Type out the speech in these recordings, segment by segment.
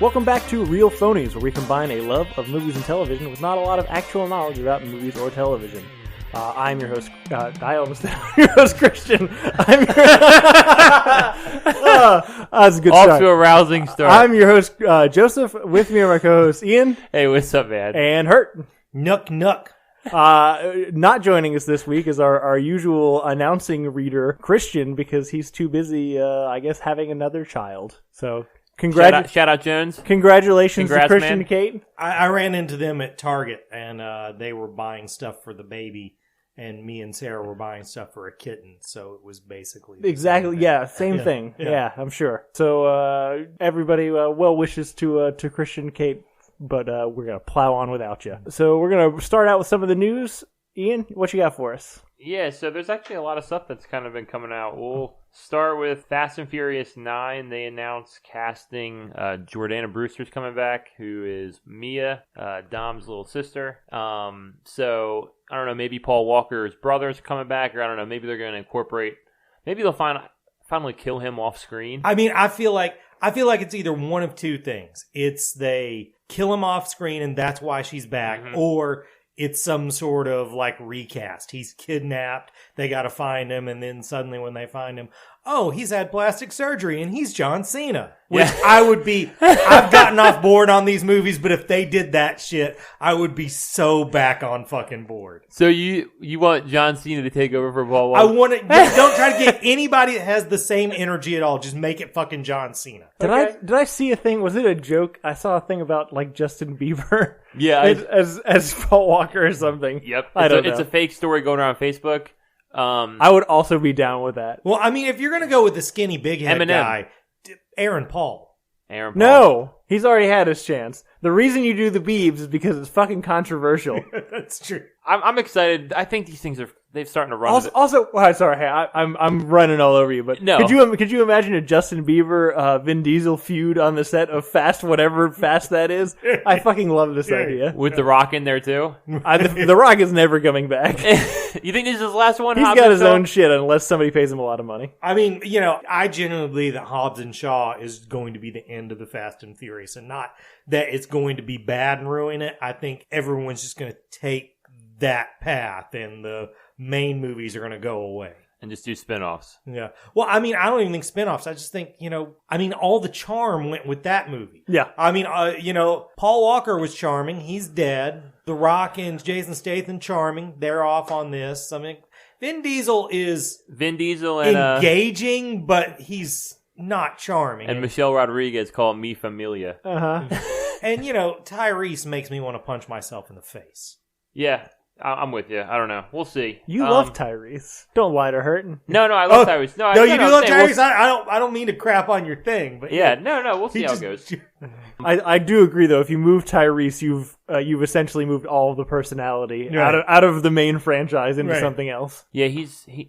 Welcome back to Real Phonies, where we combine a love of movies and television with not a lot of actual knowledge about movies or television. I'm your host, I almost your host, Christian. I'm your that's a good start. Off to a rousing start. I'm your host, Joseph. With me are my co-hosts, Ian. Hey, what's up, man? And Hurt. Nook. Not joining us this week is our usual announcing reader, Christian, because he's too busy, I guess, having another child. So... Shout out Jones. Congratulations to Christian man. and Kate. I ran into them at Target, and they were buying stuff for the baby, and me and Sarah were buying stuff for a kitten, so it was basically... Exactly, same thing. Yeah, I'm sure. So, everybody, well wishes to Christian and Kate, but we're going to plow on without you. So, we're going to start out with some of the news. Ian, what you got for us? Yeah, so there's actually a lot of stuff that's kind of been coming out. We'll start with Fast and Furious 9. They announced casting Jordana Brewster's coming back, who is Mia, Dom's little sister. So, I don't know, maybe Paul Walker's brother's coming back, or I don't know, maybe they're going to incorporate, maybe they'll finally kill him off screen. I mean, I feel like it's either one of two things. It's they kill him off screen and that's why she's back, or... it's some sort of, like, recast. He's kidnapped, they gotta find him, and then suddenly when they find him, oh, he's had plastic surgery, and he's John Cena. Which I've gotten off board on these movies, but if they did that shit, I would be so back on fucking board. So you want John Cena to take over for Paul Walker? I want to, don't try to get anybody that has the same energy at all. Just make it fucking John Cena. Did I see a thing? Was it a joke? I saw a thing about, like, Justin Bieber. Yeah. as Paul Walker or something. Yep. It's a fake story going around Facebook. I would also be down with that. Well, I mean, if you're going to go with the skinny big head Eminem. guy, Aaron Paul. No, he's already had his chance. The reason you do the Biebs is because it's fucking controversial. That's true. I'm excited. I think these things they've starting to run. Also, sorry, hey, I'm running all over you, but no. Could you imagine a Justin Bieber, Vin Diesel feud on the set of Fast, whatever Fast that is? I fucking love this idea. With The Rock in there too. The Rock is never coming back. You think this is his last one? He's got his own shit unless somebody pays him a lot of money. I mean, I genuinely believe that Hobbs and Shaw is going to be the end of the Fast and Furious, and not that it's going to be bad and ruin it. I think everyone's just going to take that path, and the main movies are going to go away. And just do spinoffs. Yeah. Well, I mean, I don't even think spinoffs. I just think, all the charm went with that movie. Yeah. I mean, Paul Walker was charming. He's dead. The Rock and Jason Statham, charming. They're off on this. I mean, Vin Diesel and engaging, but he's not charming. And Michelle Rodriguez called Me Familia. And, Tyrese makes me want to punch myself in the face. Yeah. I'm with you. I don't know. We'll see. You love Tyrese. Don't lie to Hurtin. No, I love Tyrese. No, you do love Tyrese. I don't mean to crap on your thing, but yeah. No. We'll see how it goes. I do agree though. If you move Tyrese, you've essentially moved all of the personality out of the main franchise into something else. Yeah,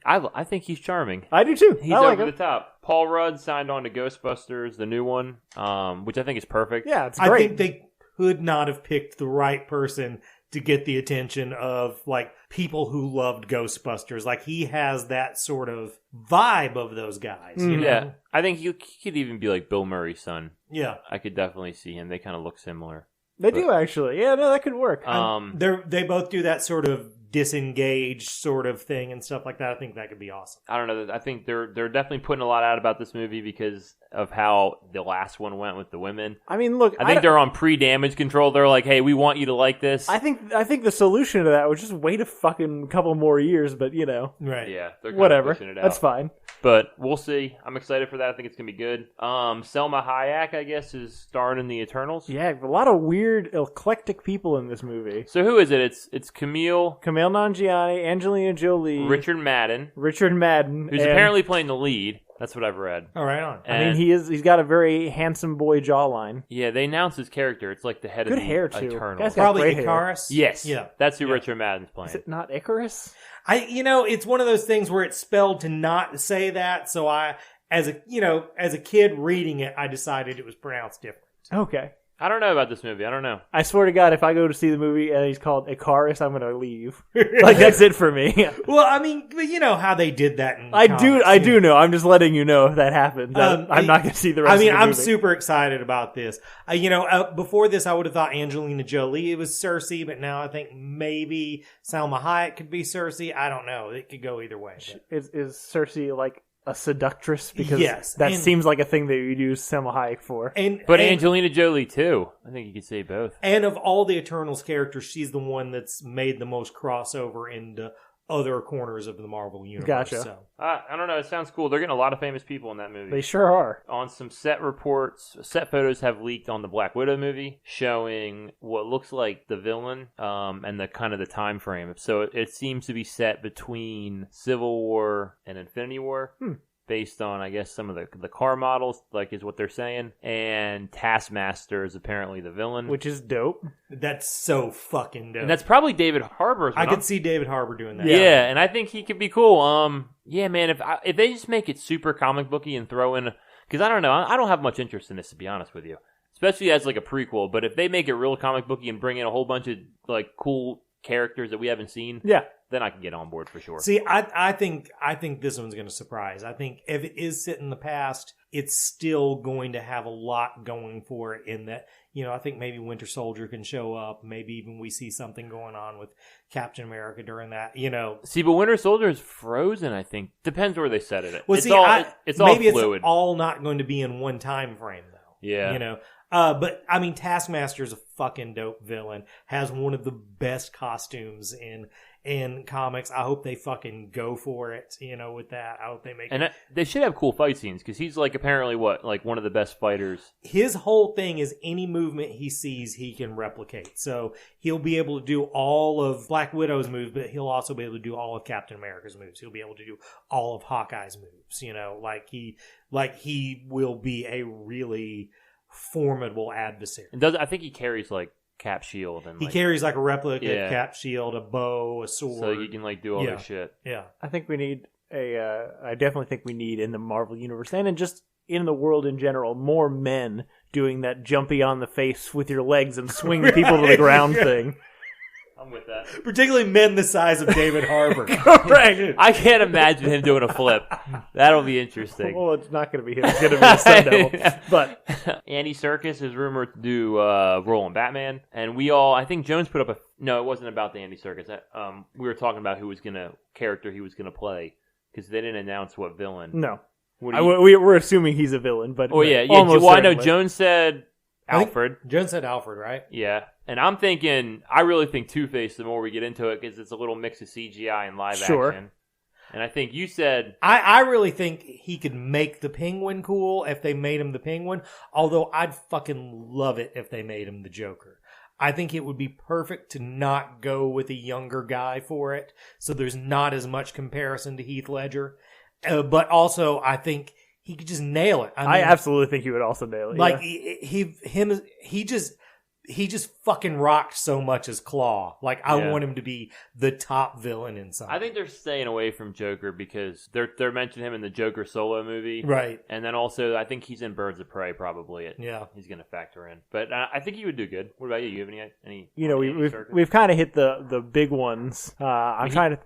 I think he's charming. I do too. He's over the top. Paul Rudd signed on to Ghostbusters, the new one, which I think is perfect. Yeah, it's great. I think they could not have picked the right person to get the attention of, like, people who loved Ghostbusters. Like, he has that sort of vibe of those guys, you know? Yeah. I think he could even be like Bill Murray's son. Yeah. I could definitely see him. They kind of look similar. They do, actually. Yeah, no, that could work. They both do that sort of disengaged sort of thing and stuff like that. I think that could be awesome. I don't know. I think they're definitely putting a lot out about this movie because of how the last one went with the women. I mean, look, I think they're on pre-damage control. They're like, hey, we want you to like this. I think the solution to that was just wait a fucking couple more years, but right? Yeah, they're whatever. Pushing it out. That's fine. But we'll see. I'm excited for that. I think it's gonna be good. Selma Hayek, I guess, is starring in the Eternals. Yeah, a lot of weird, eclectic people in this movie. So who is it? It's Kumail Nanjiani, Angelina Jolie, Richard Madden, who's apparently playing the lead. That's what I've read. All right, on. I mean, he's got a very handsome boy jawline. Yeah, they announced his character. It's like the head of the hair too. Eternals. Probably Icarus. Yes. Yeah. That's who Richard Madden's playing. Is it not Icarus? It's one of those things where it's spelled to not say that. So as a kid reading it, I decided it was pronounced different. Okay. I don't know about this movie. I don't know. I swear to God, if I go to see the movie and he's called Icarus, I'm going to leave. Like, that's it for me. Well, I mean, you know how they did that in I comics, do know. I'm just letting you know if that happens. I'm not going to see the rest of the movie. I'm super excited about this. Before this, I would have thought Angelina Jolie was Cersei, but now I think maybe Salma Hayek could be Cersei. I don't know. It could go either way. Is Cersei like a seductress? Because yes, that seems like a thing that you'd use Salma Hayek for. But Angelina Jolie too. I think you could say both. And of all the Eternals characters, she's the one that's made the most crossover into other corners of the Marvel universe. Gotcha. So. I don't know. It sounds cool. They're getting a lot of famous people in that movie. They sure are. On some set reports, set photos have leaked on the Black Widow movie, showing what looks like the villain, and the kind of the time frame. So it seems to be set between Civil War and Infinity War. Based on, I guess, some of the car models, like is what they're saying. And Taskmaster is apparently the villain. Which is dope. That's so fucking dope. And that's probably David Harbour. I could see David Harbour doing that. Yeah, and I think he could be cool. Yeah, man, if they just make it super comic booky and throw in... Because I don't know, I don't have much interest in this, to be honest with you. Especially as like a prequel. But if they make it real comic booky and bring in a whole bunch of like cool characters that we haven't seen... Yeah. Then I can get on board for sure. See, I think this one's going to surprise. I think if it is set in the past, it's still going to have a lot going for it in that, I think maybe Winter Soldier can show up. Maybe even we see something going on with Captain America during that, See, but Winter Soldier is frozen, I think. Depends where they set it. Well, it's all maybe fluid. It's all not going to be in one time frame, though. Yeah. But, I mean, Taskmaster's a fucking dope villain. Has one of the best costumes in comics. I hope they fucking go for it, with that. I hope they make it. They should have cool fight scenes, because he's like apparently one of the best fighters. His whole thing is any movement he sees, he can replicate. So he'll be able to do all of Black Widow's moves, but he'll also be able to do all of Captain America's moves. He'll be able to do all of Hawkeye's moves, like he will be a really formidable adversary. And I think he carries like Cap shield, and he carries like a replica Cap shield, a bow, a sword, so he can like do all this shit. Yeah, I think we need I definitely think we need in the Marvel universe and in the world in general more men doing that jumpy on the face with your legs and swinging people to the ground thing. I'm with that. Particularly men the size of David Harbour. Correct. I can't imagine him doing a flip. That'll be interesting. Well, it's not going to be him. It's going to be a Sun Devil. But Andy Serkis is rumored to do a role in Batman, and I think Jones put up no, it wasn't about the Andy Serkis. We were talking about character he was going to play, because they didn't announce what villain. No. We're assuming he's a villain, but yeah. Almost well, I know Jones said Alfred. Jones said Alfred, right? Yeah. And I really think Two-Face the more we get into it, because it's a little mix of CGI and live action. And I think you said... I really think he could make the Penguin cool if they made him the Penguin, although I'd fucking love it if they made him the Joker. I think it would be perfect to not go with a younger guy for it, so there's not as much comparison to Heath Ledger. But also, I think he could just nail it. I absolutely think he would also nail it. Like, he just fucking rocked so much as Claw. Like, I want him to be the top villain in something. I think they're staying away from Joker because they're mentioning him in the Joker solo movie. Right. And then also, I think he's in Birds of Prey, probably. He's going to factor in. But I think he would do good. What about you? You have any we've kind of hit the big ones. I'm trying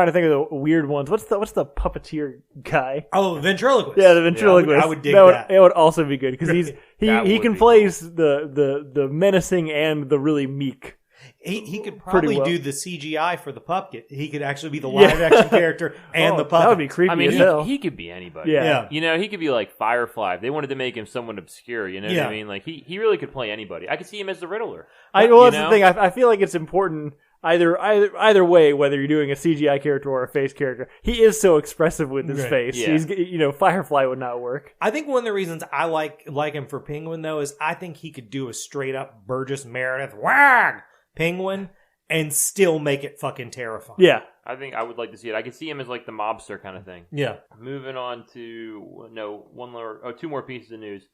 to think of the weird ones. What's the puppeteer guy? Oh, ventriloquist. Yeah, the ventriloquist. I would dig that. It would also be good because he can play the menacing and the really meek. He could probably do the CGI for the puppet. He could actually be the live action character and the puppet. That would be creepy as hell. He could be anybody. Yeah. He could be like Firefly. If they wanted to make him someone obscure, you know what I mean? Like he really could play anybody. I could see him as the Riddler. That's the thing. I feel like it's important either way, whether you're doing a CGI character or a face character. He is so expressive with his face. Yeah. He's Firefly would not work. I think one of the reasons I like him for Penguin though is I think he could do a straight up Burgess Meredith wag Penguin and still make it fucking terrifying. Yeah. I think I would like to see it. I could see him as like the mobster kind of thing. Yeah. Moving on to two more pieces of news.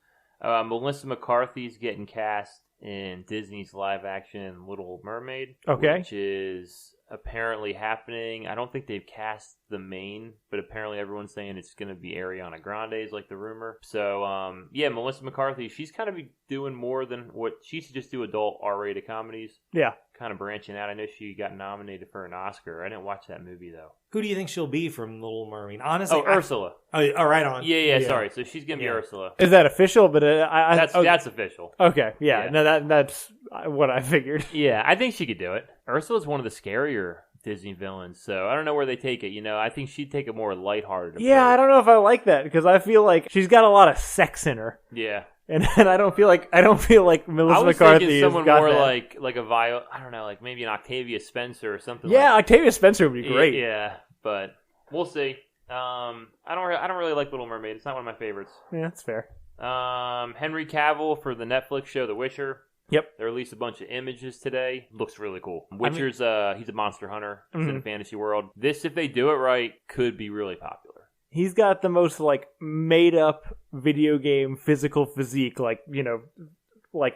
Melissa McCarthy's getting cast in Disney's live action Little Mermaid. Okay. Which is apparently happening. I don't think they've cast the main, but apparently everyone's saying it's going to be Ariana Grande is like the rumor. So, yeah, Melissa McCarthy, she's kind of doing more than what she used to just do adult R-rated comedies. Yeah. Kind of branching out. I know she got nominated for an Oscar. I didn't watch that movie, though. Who do you think she'll be from Little Mermaid? Honestly, Ursula. Oh, right on. Yeah, sorry. So she's going to be Ursula. Is that official? But That's official. Okay, yeah. No, that's what I figured. Yeah, I think she could do it. Ursula's one of the scarier Disney villains, so I don't know where they take it. I think she'd take a more lighthearted approach. Yeah, I don't know if I like that because I feel like she's got a lot of sex in her. Yeah. And I don't feel like Melissa McCarthy thinking someone got more that. like a Violet. I don't know, like maybe an Octavia Spencer or something. Yeah, Octavia Spencer would be great. Yeah, but we'll see. I don't really like Little Mermaid. It's not one of my favorites. Yeah, that's fair. Henry Cavill for the Netflix show The Witcher. Yep. They released a bunch of images today. Looks really cool. Witcher's he's a monster hunter. He's in a fantasy world. This, if they do it right, could be really popular. He's got the most made up video game physical physique, like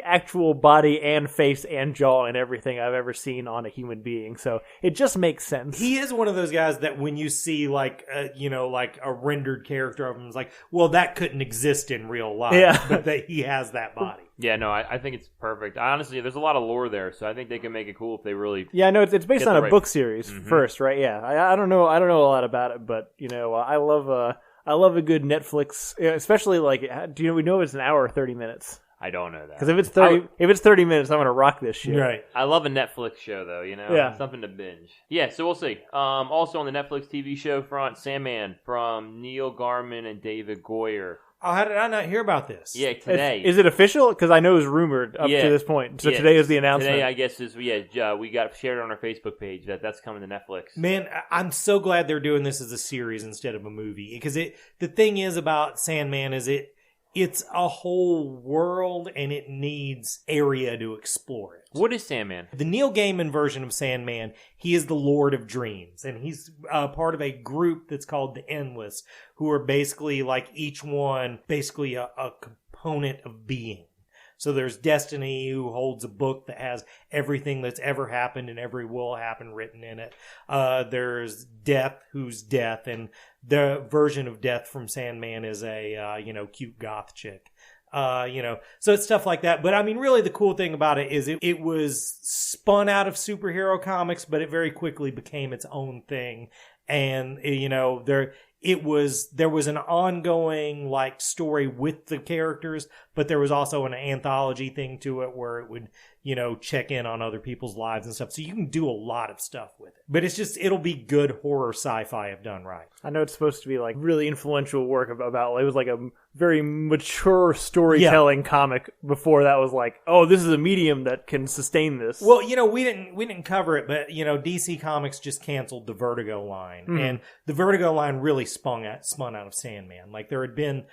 actual body and face and jaw and everything I've ever seen on a human being. So it just makes sense. He is one of those guys that when you see like a rendered character of him, it's like, well, that couldn't exist in real life. Yeah. But that he has that body. Yeah, no, I think it's perfect. Honestly, there's a lot of lore there, so I think they can make it cool if they really. Yeah, no, it's based on a right book series first, right? Yeah, I don't know a lot about it, but I love a good Netflix, especially we know it's an hour or 30 minutes. I don't know that. Because if it's 30 minutes, I'm gonna rock this shit. Right. I love a Netflix show though, Yeah. Something to binge. Yeah, so we'll see. Also on the Netflix TV show front, Sandman from Neil Gaiman and David Goyer. Oh, how did I not hear about this? Yeah, today. Is it official? Because I know it was rumored up to this point. So today is the announcement. Today, I guess, we got shared on our Facebook page that's coming to Netflix. Man, I'm so glad they're doing this as a series instead of a movie. Because the thing is about Sandman is it's a whole world and it needs area to explore it. What is Sandman? The Neil Gaiman version of Sandman, he is the Lord of Dreams. And he's part of a group that's called the Endless, who are basically like each one, basically a component of being. So there's Destiny, who holds a book that has everything that's ever happened and every will happen written in it. There's Death, who's Death, and the version of Death from Sandman is a cute goth chick. So it's stuff like that. But I mean, really the cool thing about it is it was spun out of superhero comics, but it very quickly became its own thing. And, there was an ongoing story with the characters, but there was also an anthology thing to it where it would, check in on other people's lives and stuff. So you can do a lot of stuff with it. But it'll be good horror sci-fi if done right. I know it's supposed to be really influential work about it was a very mature storytelling comic before that was this is a medium that can sustain this. Well, we didn't cover it, but DC Comics just canceled the Vertigo line. And the Vertigo line really spun out of Sandman. There had been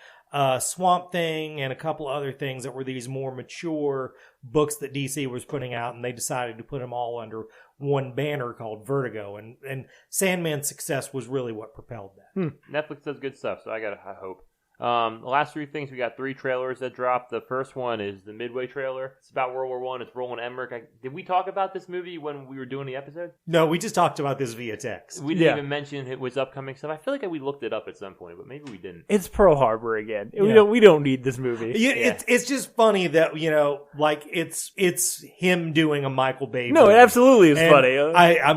Swamp Thing and a couple other things that were these more mature books that DC was putting out, and they decided to put them all under one banner called Vertigo, and Sandman's success was really what propelled that. Netflix does good stuff, so I hope. The last three things, we got 3 trailers that dropped. The first one is the Midway trailer. It's about World War I. It's Roland Emmerich. Did we talk about this movie when we were doing the episode? No, we just talked about this via text. We didn't even mention it was upcoming stuff. I feel like we looked it up at some point, but maybe we didn't. It's Pearl Harbor again. We don't need this movie. It's just funny that it's him doing a Michael Bay movie. No, it absolutely is funny. I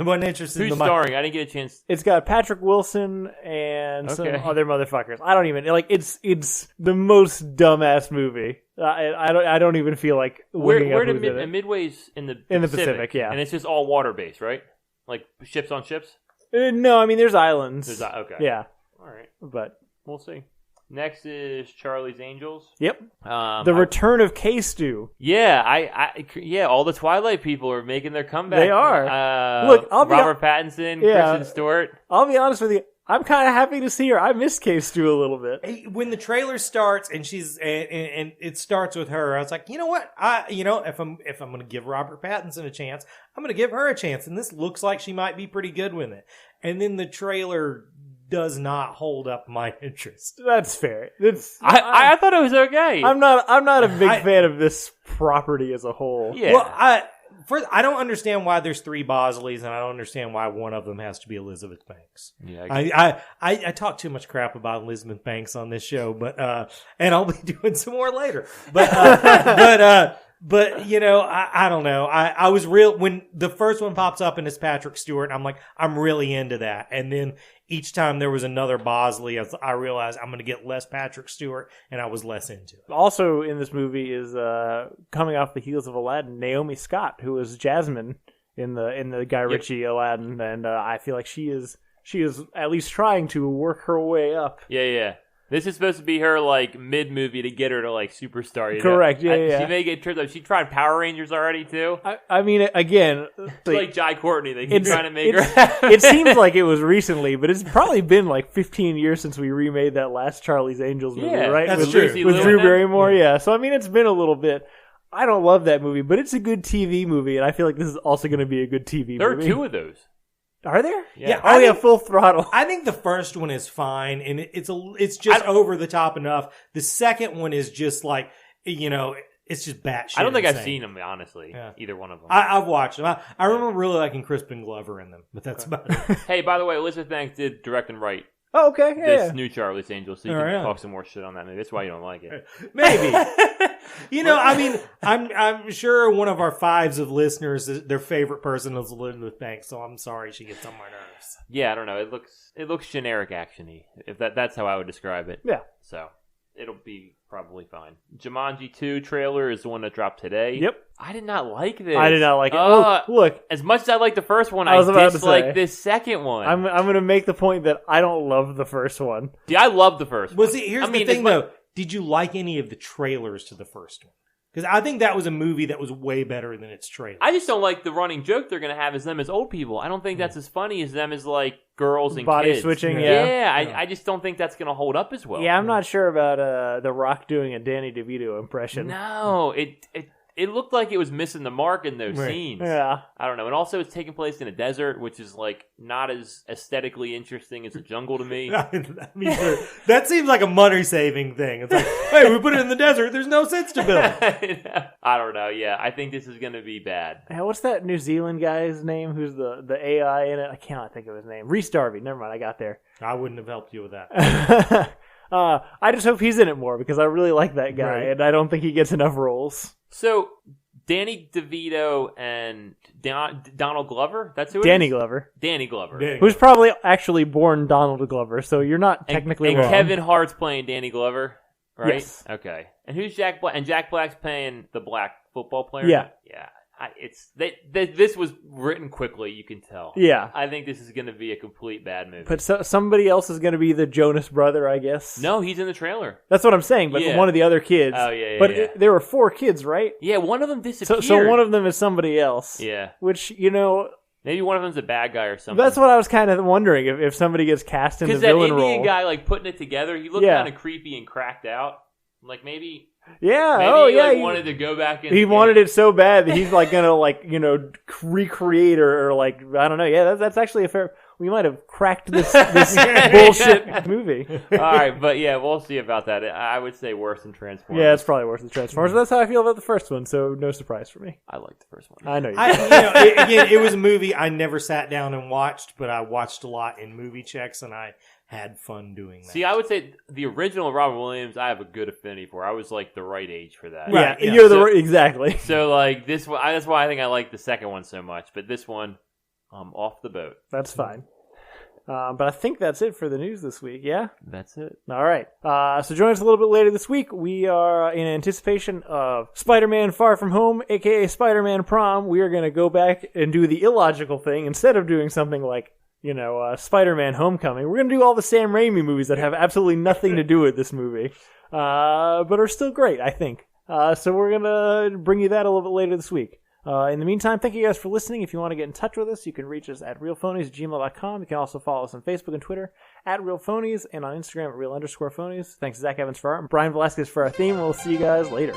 wasn't interested in Who's the starring? I didn't get a chance. It's got Patrick Wilson and some other motherfuckers. I don't even it's the most dumbass movie. I don't even feel like looking where up who's in it. Midway's in the Pacific, yeah, and it's just all water based, right? Like ships on ships. No, I mean there's islands. Okay, yeah, all right, but we'll see. Next is Charlie's Angels. Yep. The return of K-Stew. Yeah, all the Twilight people are making their comeback. They are. Look, Robert Pattinson, Kristen Stewart. I'll be honest with you. I'm kind of happy to see her. I miss K-Stew a little bit. When the trailer starts and she's and it starts with her, I was like, you know what? If I'm going to give Robert Pattinson a chance, I'm going to give her a chance. And this looks like she might be pretty good with it. And then the trailer does not hold up my interest. That's fair. I thought it was okay. I'm not a big fan of this property as a whole. Yeah. Well, I don't understand why there's 3 Bosleys, and I don't understand why one of them has to be Elizabeth Banks. Yeah, I talk too much crap about Elizabeth Banks on this show, but and I'll be doing some more later. But you know, I don't know. I was real when the first one pops up and it's Patrick Stewart. I'm like, I'm really into that. And then each time there was another Bosley, I realized I'm going to get less Patrick Stewart, and I was less into it. Also in this movie is coming off the heels of Aladdin, Naomi Scott, who was Jasmine in the Guy Ritchie Aladdin, and I feel like she is at least trying to work her way up. Yeah. This is supposed to be her, like, mid-movie to get her to, like, superstar. You Correct, know? yeah. She may get tripped up. She tried Power Rangers already, too. I mean, again... It's like Jai Courtney. They keep trying to make her... It seems like it was recently, but it's probably been, like, 15 years since we remade that last Charlie's Angels movie, right? That's true. With Drew Barrymore, yeah. So, I mean, it's been a little bit... I don't love that movie, but it's a good TV movie, and I feel like this is also going to be a good TV movie. There are 2 of those. Are there? Yeah. Full throttle. I think the first one is fine, and it's just over the top enough. The second one is just like, you know, it's just batshit. I don't think insane. I've seen them, honestly. Yeah. Either one of them. I've watched them. I remember really liking Crispin Glover in them, but that's about it. Hey, by the way, Elizabeth Banks did direct and write. Oh, okay. This new Charlie's Angels, so you can talk some more shit on that movie. That's why you don't like it. Maybe. You know, I mean, I'm sure one of our 5s of listeners, their favorite person is Elizabeth Banks, so I'm sorry she gets on my nerves. Yeah, I don't know. It looks generic actiony. If that's how I would describe it. Yeah. So it'll be probably fine. Jumanji 2 trailer is the one that dropped today. Yep. I did not like this. I did not like it. Look. As much as I liked the first one, I dislike this second one. I'm going to make the point that I don't love the first one. Yeah, I love the first one. Well, see, here's the thing, though. Did you like any of the trailers to the first one? Because I think that was a movie that was way better than its trailer. I just don't like the running joke they're going to have as them as old people. I don't think that's as funny as them as, like, girls and body kids. switching, I just don't think that's going to hold up as well. Yeah, I'm not sure about The Rock doing a Danny DeVito impression. No, it looked like it was missing the mark in those scenes. Yeah. I don't know. And also it's taking place in a desert, which is like not as aesthetically interesting as a jungle to me. I mean, that seems like a money saving thing. It's like, hey, we put it in the desert. There's no sense to build. I don't know. Yeah, I think this is going to be bad. Hey, what's that New Zealand guy's name who's the AI in it? I cannot think of his name. Rhys Darby. Never mind. I got there. I wouldn't have helped you with that. I just hope he's in it more because I really like that guy, and I don't think he gets enough roles. So, Danny DeVito and Donald Glover? That's who it Danny is? Glover. Danny Glover. Who's probably actually born Donald Glover, so you're not technically wrong. And Kevin Hart's playing Danny Glover, right? Yes. Okay. And who's Jack Black? And Jack Black's playing the black football player? Yeah. Yeah. This was written quickly, you can tell. Yeah. I think this is going to be a complete bad movie. But somebody else is going to be the Jonas brother, I guess. No, he's in the trailer. That's what I'm saying, but one of the other kids. Oh, yeah. But there were 4 kids, right? Yeah, one of them disappeared. So one of them is somebody else. Yeah. Which, you know... Maybe one of them's a bad guy or something. That's what I was kind of wondering, if somebody gets cast in the villain role. Because that Indian guy, like, putting it together, he looked kind of creepy and cracked out. Like, maybe... Yeah, he wanted to go back in. He wanted it so bad that he's like gonna recreate or like I don't know. Yeah, that's actually a fair. We might have cracked this bullshit movie. All right, but yeah, we'll see about that. I would say worse than Transformers. Yeah, it's probably worse than Transformers. That's how I feel about the first one. So no surprise for me. I liked the first one. I know you. Again, it was a movie I never sat down and watched, but I watched a lot in movie checks, and I had fun doing that. See, I would say the original Robin Williams, I have a good affinity for. I was like the right age for that. Right, yeah. You're exactly. So like this one, that's why I think I like the second one so much. But this one, off the boat. That's fine. But I think that's it for the news this week, yeah? That's it. All right. So join us a little bit later this week. We are in anticipation of Spider-Man Far From Home, a.k.a. Spider-Man Prom. We are going to go back and do the illogical thing. Instead of doing something like, Spider-Man Homecoming, we're going to do all the Sam Raimi movies that have absolutely nothing to do with this movie, but are still great, I think. So we're going to bring you that a little bit later this week. In the meantime, thank you guys for listening. If you want to get in touch with us, you can reach us at realphonies@gmail.com. You can also follow us on Facebook and Twitter at realphonies and on Instagram at real_phonies. Thanks to Zach Evans for art and Brian Velasquez for our theme. We'll see you guys later.